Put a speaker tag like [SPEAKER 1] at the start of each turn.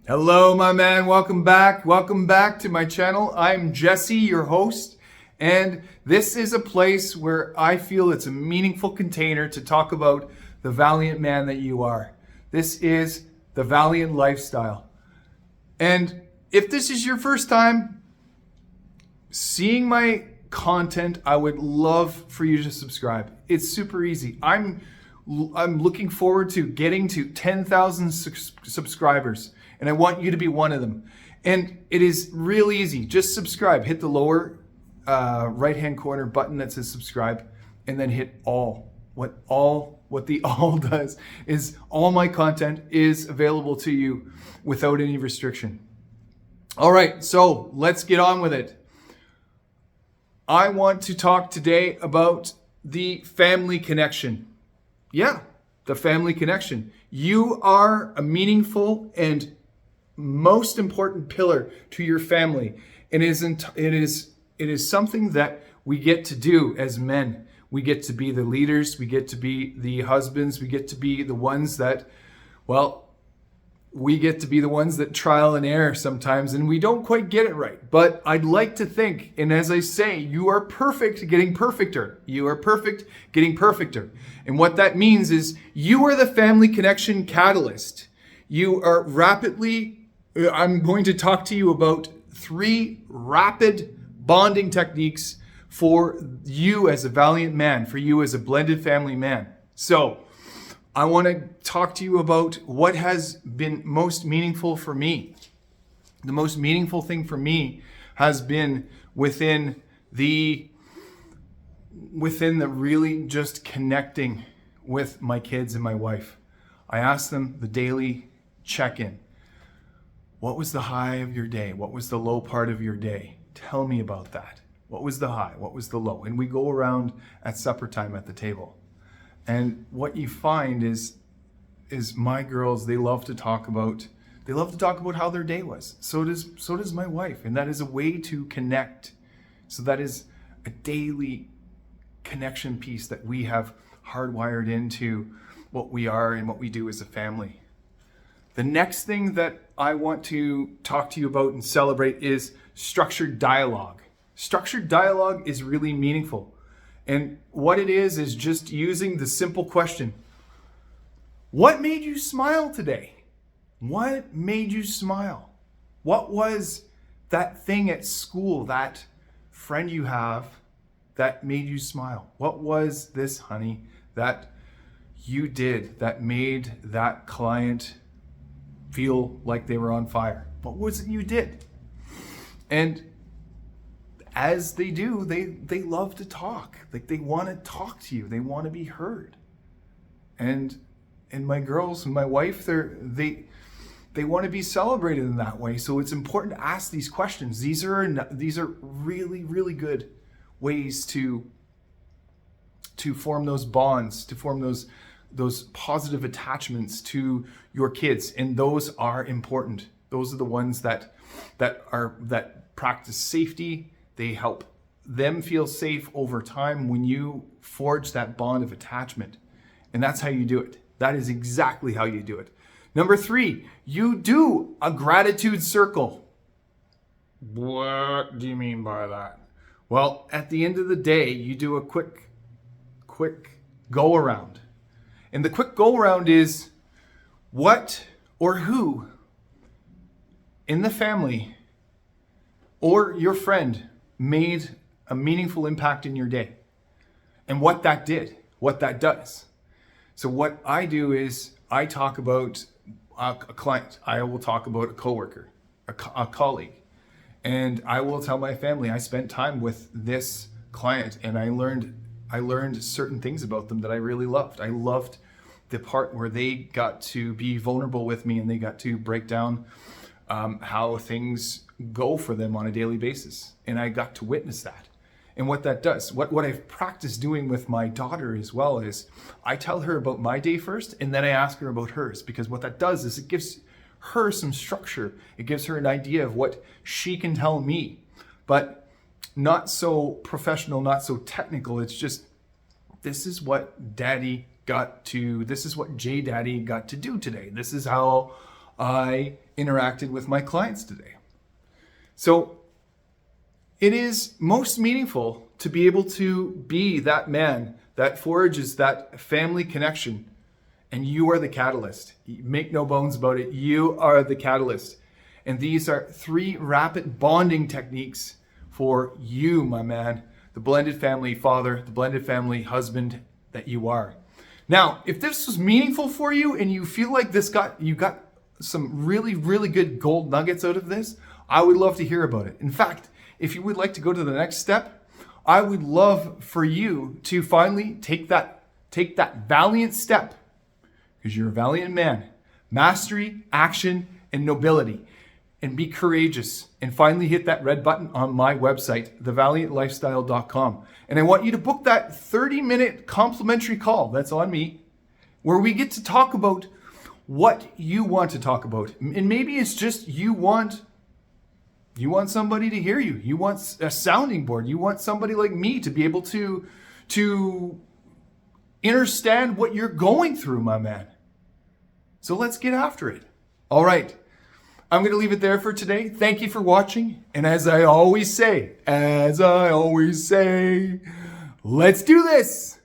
[SPEAKER 1] Hello, my man. Welcome back. Welcome back to my channel. I'm Jesse, your host, and this is a place where I feel it's a meaningful container to talk about the valiant man that you are. This is the Valiant Lifestyle. And if this is your first time seeing my content, I would love for you to subscribe. It's super easy. I'm looking forward to getting to 10,000 subscribers. And I want you to be one of them. And it is real easy. Just subscribe. Hit the lower right-hand corner button that says subscribe, and then hit all. What the all does is all my content is available to you without any restriction. All right, so let's get on with it. I want to talk today about the family connection. Yeah, the family connection. You are a meaningful and most important pillar to your family. It is something that we get to do as men. We get to be the leaders, we get to be the husbands, we get to be the ones that, we get to be the ones that trial and error sometimes, and we don't quite get it right. But I'd like to think, and as I say, you are perfect getting perfecter. You are perfect getting perfecter. And what that means is you are the family connection catalyst. You are I'm going to talk to you about 3 rapid bonding techniques for you as a valiant man, for you as a blended family man. So I want to talk to you about what has been most meaningful for me. The most meaningful thing for me has been within the really just connecting with my kids and my wife. I ask them the daily check-in. What was the high of your day? What was the low part of your day? Tell me about that. What was the high? What was the low? And we go around at supper time at the table. And what you find is my girls, they love to talk about how their day was. So does my wife. And that is a way to connect. So that is a daily connection piece that we have hardwired into what we are and what we do as a family. The next thing that I want to talk to you about and celebrate is structured dialogue. Structured dialogue is really meaningful. And what it is just using the simple question, what made you smile today? What made you smile? What was that thing at school, that friend you have that made you smile? What was this, honey, that you did that made that client feel like they were on fire? What was it you did? And as they do, they love to talk. Like, they want to talk to you. They want to be heard. And my girls and my wife, they want to be celebrated in that way. So it's important to ask these questions. These are really, really good ways to form those bonds, to form those positive attachments to your kids. And those are important. Those are the ones that practice safety. They help them feel safe over time when you forge that bond of attachment. And that's how you do it. That is exactly how you do it. Number 3, you do a gratitude circle. What do you mean by that? Well, at the end of the day, you do a quick go around. And the quick go around is what or who in the family or your friend made a meaningful impact in your day, and what that did, what that does. So what I do is I talk about a client. I will talk about a coworker, a colleague, and I will tell my family I spent time with this client and I learned certain things about them that I really loved. I loved the part where they got to be vulnerable with me and they got to break down how things go for them on a daily basis. And I got to witness that. And what that does, what I've practiced doing with my daughter as well, is I tell her about my day first and then I ask her about hers, because what that does is it gives her some structure. It gives her an idea of what she can tell me, but not so professional, not so technical. It's just, this is what Daddy got to, this is what J Daddy got to do today. This is how I interacted with my clients today. So it is most meaningful to be able to be that man that forges that family connection. And you are the catalyst. Make no bones about it. You are the catalyst. And these are 3 rapid bonding techniques for you, my man, the blended family father, the blended family husband that you are. Now, if this was meaningful for you and you feel like you got some really, really good gold nuggets out of this, I would love to hear about it. In fact, if you would like to go to the next step, I would love for you to finally take that valiant step, because you're a valiant man. Mastery, action, and nobility. And be courageous. And finally hit that red button on my website, thevaliantlifestyle.com. And I want you to book that 30-minute complimentary call, that's on me, where we get to talk about what you want to talk about. And maybe it's just you want somebody to hear you. You want a sounding board. You want somebody like me to be able to understand what you're going through, my man. So let's get after it. All right. I'm going to leave it there for today. Thank you for watching. And as I always say, let's do this.